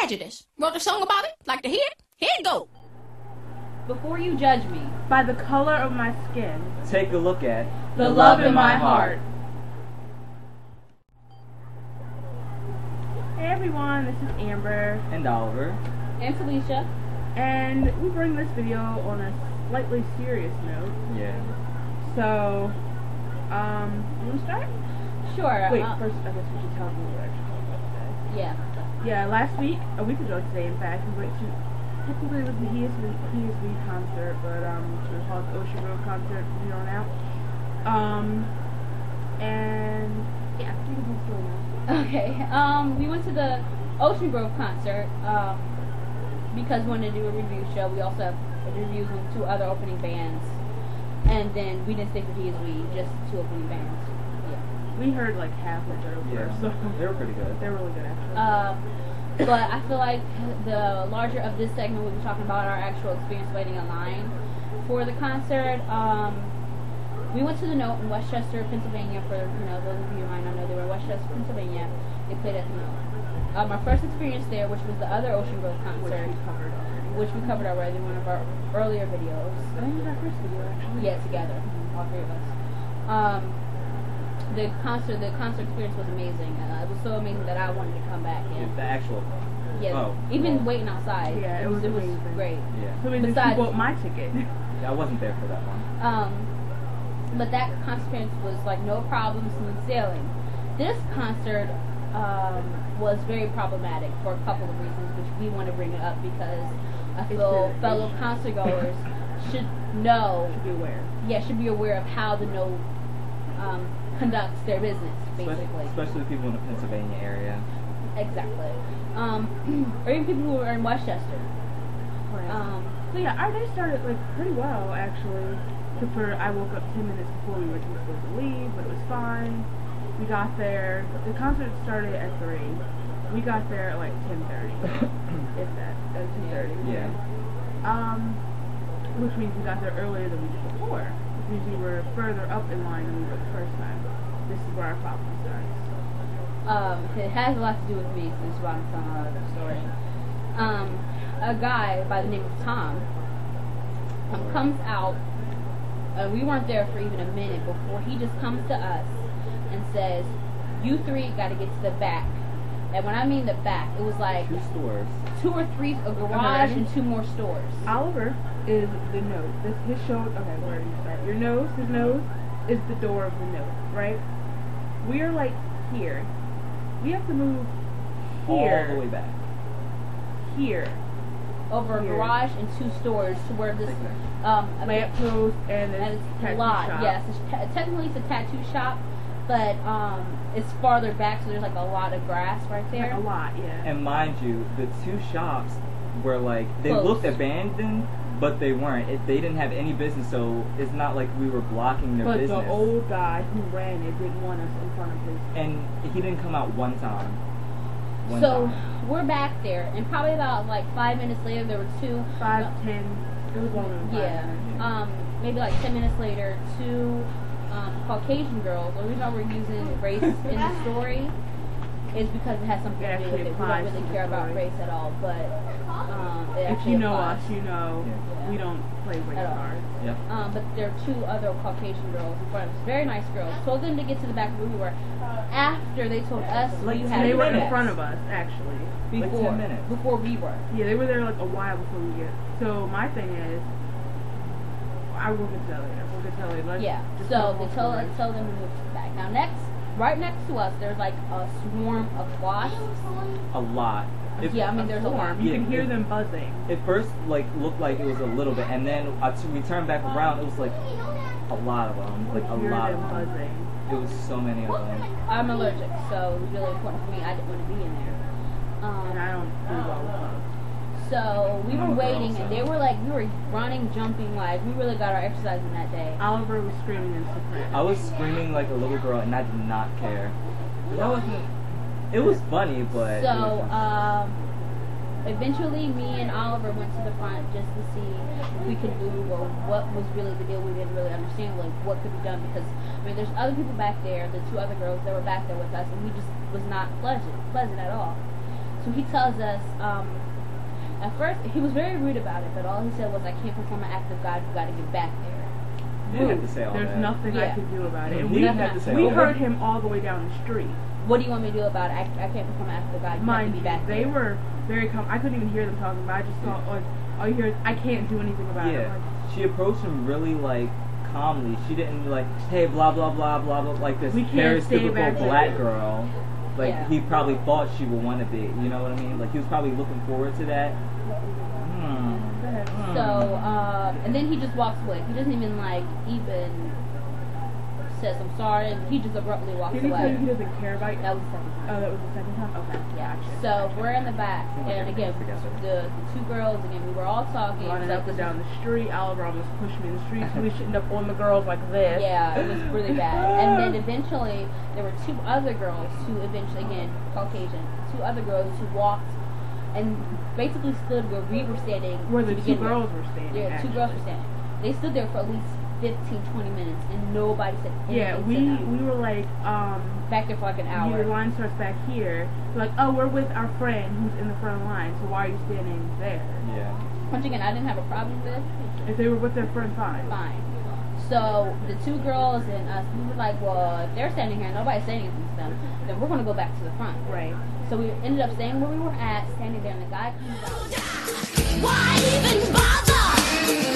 Prejudice. Wrote a song about it. Like to hear it? Here it go. Before you judge me, by the color of my skin, take a look at the love in my heart. Hey everyone, this is Amber. And Oliver. And Talisha. And we bring this video on a slightly serious note. Yeah. So, you want to start? Sure. Wait, first I guess we should tell them what we're actually talking about today. Yeah. Yeah, a week ago today, in fact, we went to, technically it was the He Is We concert, but it was called the Ocean Grove concert from here on out. And yeah, you can tell the story now. Okay. We went to the Ocean Grove concert because we wanted to do a review show. We also have reviews on 2 other opening bands, and then we didn't stick with He Is We, just 2 opening bands. Yeah. We heard like half of their first, so they were pretty good. They were really good actually. But I feel like the larger of this segment, we'll be talking about our actual experience waiting in line for the concert. We went to the Note in Westchester, Pennsylvania. For those of you who might not know, they were in Westchester, Pennsylvania. They played at the Note. My first experience there, which was the other Ocean Grove concert, which we covered already in one of our earlier videos. I think it was our first video actually. Yeah, together, all 3 of us. The concert experience was amazing. It was so amazing that I wanted to come back. The actual. Yeah. Waiting outside. Yeah, it was great. Yeah. So many people bought my ticket. Yeah, I wasn't there for that one. But that concert experience was like no problem, smooth sailing. This concert was very problematic for a couple of reasons, which we want to bring it up because I feel fellow concert goers should know. Should be aware. Yeah, should be aware of how the Note conducts their business, basically. Especially people in the Pennsylvania area. Exactly. Or even people who are in Westchester. So yeah, our day started like pretty well actually. I woke up 10 minutes before we were supposed to leave, but it was fine. We got there. The concert started at 3. We got there at like 10:30. If that, at 10:30. Yeah. Which means we got there earlier than we did before. Which means we were further up in line than we were the first time. This is where our problem starts. It has a lot to do with me, since I'm telling the story. A guy by the name of Tom comes out. We weren't there for even a minute before he just comes to us and says, "You 3 got to get to the back." And when I mean the back, it was like 2 stores, 2 or 3, a garage and 2 more stores. Oliver is the Note. His show. Okay, where do you start? His nose is the door of the Note, right? We are like here. We have to move here. All the way back. Here. Over a garage and 2 stores to where this lamp post and it's tattoo a lot. shop. Yes, technically it's a tattoo shop, but it's farther back, so there's like a lot of grass right there. Like a lot, yeah. And mind you, the 2 shops were like they close. Looked abandoned, but they weren't. They didn't have any business, so it's not like we were blocking their business. But the old guy who ran it didn't want us in front of his. And he didn't come out one time. We're back there, and probably about like 5 minutes later, there were 2. 5, 10. It was longer than 5 minutes. Maybe like 10 minutes later, 2 Caucasian girls. The reason why we're using race in the story is because it has something to do with it. We don't really care about race at all, but if you know us, you know we don't play race cards. Yep. But there are 2 other Caucasian girls in front of us, very nice girls. Told them to get to the back where we were. After they told us they were in front of us actually. Before, like 10 minutes. Before we were. Yeah, they were there like a while before we get. So my thing is, I will get to later. We'll get to later. Yeah. So they told them to move to the back. Now right next to us, there's like a swarm of wasps. A lot. There's a lot. You can hear them buzzing. At first, looked like it was a little bit, and then we turned back around. It was like a lot of them. Like a lot of them. Buzzing. It was so many of them. I'm allergic, so it was really important for me. I didn't want to be in there. And I don't do well with bugs. So we were waiting, and they were like, we were running, jumping, like we really got our exercise in that day. Oliver was screaming in Soprano. I was screaming like a little girl, and I did not care. It was funny, but. So eventually, me and Oliver went to the front just to see if we could move or what was really the deal. We didn't really understand like what could be done because there's other people back there, the 2 other girls that were back there with us, and we just was not pleasant at all. So he tells us, at first, he was very rude about it, but all he said was, I can't perform an act of God, you gotta get back there. He didn't have to say all There's that. nothing I could do about it. And He didn't have to say we all heard that. him all the way down the street. What do you want me to do about it? I can't perform an act of God, you have to Mind be you, back they there. were very I couldn't even hear them talking, but I just saw, like, all you hear is, I can't do anything about it. Yeah. I'm like, She approached him really like calmly. She didn't like, hey, blah blah blah blah blah, like this We can't stay back stereotypical there. black girl. Like Yeah. he probably thought she would want to be. You know what I mean? Like he was probably looking forward to that. So, and then he just walks away. He doesn't even even says I'm sorry. He just abruptly walks Did he tell away. you he doesn't care about you? That was the second time. Oh, that was the second time? Okay. Yeah. Gotcha. So we're in the back, and again, the two girls. Again, we were all talking. Running So up and this down the street. Oliver almost pushed me in the street, so we shouldn't have on the girls like this. Yeah, it was really bad. And then eventually, there were two other girls who eventually, again, Caucasian, two other girls who walked and basically stood where we were standing. Where to the two begin with. girls were standing. Yeah, two actually. girls were standing. They stood there for at least 15, 20 minutes, and nobody said anything Yeah, to we them. were like, Back there for like an hour. your line starts back here. We're like, oh, we're with our friend who's in the front line, so why are you standing there? Yeah. Once again, I didn't have a problem with it. If they were with their friend, fine. Fine. So the two girls and us, we were like, well, if they're standing here and nobody's saying anything to them, then we're going to go back to the front. Right. So we ended up staying where we were at, standing there, and the guy comes out. Why even bother?